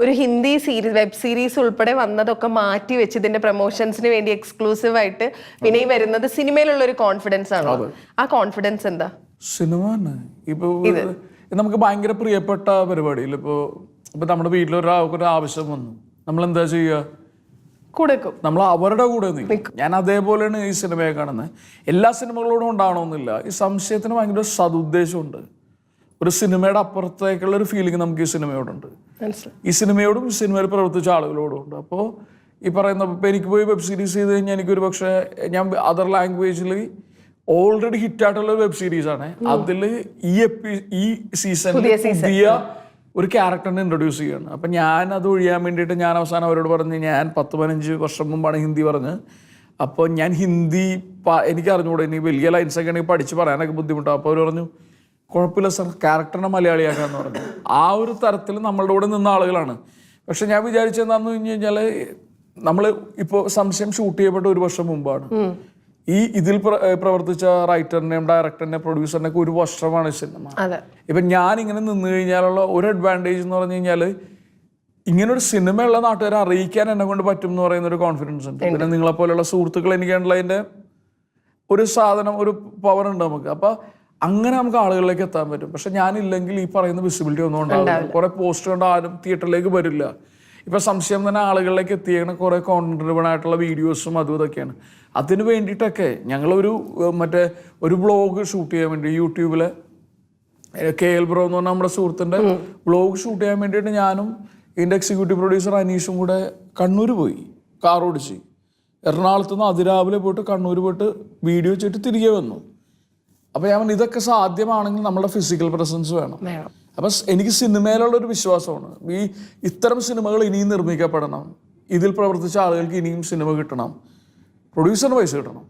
ഒരു Hindi web series ഉൾപ്പെടെ വന്നതൊക്കെ മാറ്റി വെച്ച് ഇതിന്റെ പ്രൊമോഷൻസിന് വേണ്ടി എക്സ്ക്ലൂസീവ് ആയിട്ട് പിന്നെ ഈ വരുന്നത് സിനിമയിലുള്ള ഒരു കോൺഫിഡൻസ് ആണോ? ആ കോൺഫിഡൻസ് എന്താ? സിനിമ തന്നെ. ഇപ്പൊ നമുക്ക് ഭയങ്കര പ്രിയപ്പെട്ട പരിപാടിയിൽ ഇപ്പൊ നമ്മുടെ വീട്ടിലൊരാൾക്കൊരു ആവശ്യം വന്നു, നമ്മൾ എന്താ ചെയ്യുക? നമ്മൾ അവരുടെ കൂടെ നിൽക്കും. ഞാൻ അതേപോലെയാണ് ഈ സിനിമയെ കാണുന്നത്. എല്ലാ സിനിമകളോടും ഉണ്ടാവണമെന്നില്ല. ഈ സംശയത്തിന് ഭയങ്കര സതുദ്ദേശമുണ്ട്. ഒരു സിനിമയുടെ അപ്പുറത്തേക്കുള്ള ഒരു ഫീലിംഗ് നമുക്ക് ഈ സിനിമയോടുണ്ട്. ഈ സിനിമയോടും ഈ സിനിമയിൽ പ്രവർത്തിച്ച ആളുകളോടും ഉണ്ട്. അപ്പോൾ ഈ പറയുന്ന ഇപ്പം എനിക്ക് പോയി വെബ് സീരീസ് ചെയ്ത് കഴിഞ്ഞാൽ എനിക്കൊരു പക്ഷേ ഞാൻ അതർ ലാംഗ്വേജിൽ ഓൾറെഡി ഹിറ്റായിട്ടുള്ള വെബ് സീരീസാണ്. അതിൽ ഈ സീസണിൽ പുതിയ ഒരു ക്യാരക്ടറിനെ ഇൻട്രൊഡ്യൂസ് ചെയ്യാണ്. അപ്പം ഞാൻ അത് ഒഴിയാൻ വേണ്ടിയിട്ട് ഞാൻ അവസാനം അവരോട് പറഞ്ഞ്, ഞാൻ 10-15 വർഷം മുമ്പാണ് ഹിന്ദി പറഞ്ഞ്. അപ്പോൾ ഞാൻ ഹിന്ദി എനിക്ക് അറിഞ്ഞുകൂടെ, ഇനി വലിയ ലൈൻസൊക്കെ ആണെങ്കിൽ പഠിച്ച് പറയാനൊക്കെ ബുദ്ധിമുട്ടാണ്. അപ്പോൾ അവർ പറഞ്ഞു കുഴപ്പമില്ല സർ, ക്യാരക്ടറിനെ മലയാളിയാക്കാന്ന് പറഞ്ഞു. ആ ഒരു തരത്തിൽ നമ്മളുടെ കൂടെ നിന്ന ആളുകളാണ്. പക്ഷെ ഞാൻ വിചാരിച്ചെന്താണെന്ന് പറഞ്ഞു കഴിഞ്ഞാൽ, നമ്മൾ ഇപ്പോൾ സംശയം ഷൂട്ട് ചെയ്യപ്പെട്ട 1 വർഷം മുമ്പാണ്. ഇതിൽ പ്രവർത്തിച്ച റൈറ്ററിനെയും ഡയറക്ടറിനെയും പ്രൊഡ്യൂസറിനെയൊക്കെ 1 വർഷമാണ് സിനിമ. ഇപ്പം ഞാനിങ്ങനെ നിന്ന് കഴിഞ്ഞാലുള്ള ഒരു അഡ്വാൻറ്റേജ് എന്ന് പറഞ്ഞു കഴിഞ്ഞാൽ, ഇങ്ങനൊരു സിനിമയുള്ള നാട്ടുകാരെ അറിയിക്കാൻ എന്നെ കൊണ്ട് പറ്റും എന്ന് പറയുന്ന ഒരു കോൺഫിഡൻസ് ഉണ്ട്. പിന്നെ നിങ്ങളെപ്പോലെയുള്ള സുഹൃത്തുക്കൾ എനിക്കുള്ളതിൻ്റെ ഒരു സാധനം, ഒരു പവർ ഉണ്ട് നമുക്ക്. അപ്പം അങ്ങനെ നമുക്ക് ആളുകളിലേക്ക് എത്താൻ പറ്റും. പക്ഷെ ഞാനില്ലെങ്കിൽ ഈ പറയുന്ന വിസിബിലിറ്റി ഒന്നും ഉണ്ടാവില്ല. കുറെ പോസ്റ്റ് കൊണ്ട് ആരും തിയേറ്ററിലേക്ക് വരില്ല. ഇപ്പൊ സംശയം തന്നെ ആളുകളിലേക്ക് എത്തിയേക്കണ കുറെ കോണ്ടന്റ് ഡ്രിവൺ ആയിട്ടുള്ള വീഡിയോസും അതും ഇതൊക്കെയാണ്. അതിന് വേണ്ടിയിട്ടൊക്കെ ഞങ്ങളൊരു ഒരു വ്ളോഗ് ഷൂട്ട് ചെയ്യാൻ വേണ്ടി യൂട്യൂബിലെ KL ബ്രോ എന്ന് പറഞ്ഞാൽ നമ്മുടെ സുഹൃത്തിൻ്റെ വ്ളോഗ് ഷൂട്ട് ചെയ്യാൻ വേണ്ടിയിട്ട് ഞാനും ഇതിൻ്റെ എക്സിക്യൂട്ടീവ് പ്രൊഡ്യൂസർ അനീഷും കൂടെ കണ്ണൂർ പോയി. കാർ ഓടിച്ച് എറണാകുളത്ത് നിന്ന് അതിരാവിലെ പോയിട്ട് കണ്ണൂർ പോയിട്ട് വീഡിയോ ചെയ്തിട്ട് തിരികെ വന്നു. അപ്പോൾ ഞാൻ ഇതൊക്കെ സാധ്യമാണെങ്കിൽ നമ്മുടെ ഫിസിക്കൽ പ്രസൻസ് വേണം. അപ്പം എനിക്ക് സിനിമയിലുള്ളൊരു വിശ്വാസമാണ്, ഇത്തരം സിനിമകൾ ഇനിയും നിർമ്മിക്കപ്പെടണം, ഇതിൽ പ്രവർത്തിച്ച ആളുകൾക്ക് ഇനിയും സിനിമ കിട്ടണം, പ്രൊഡ്യൂസറിന് പൈസ കിട്ടണം.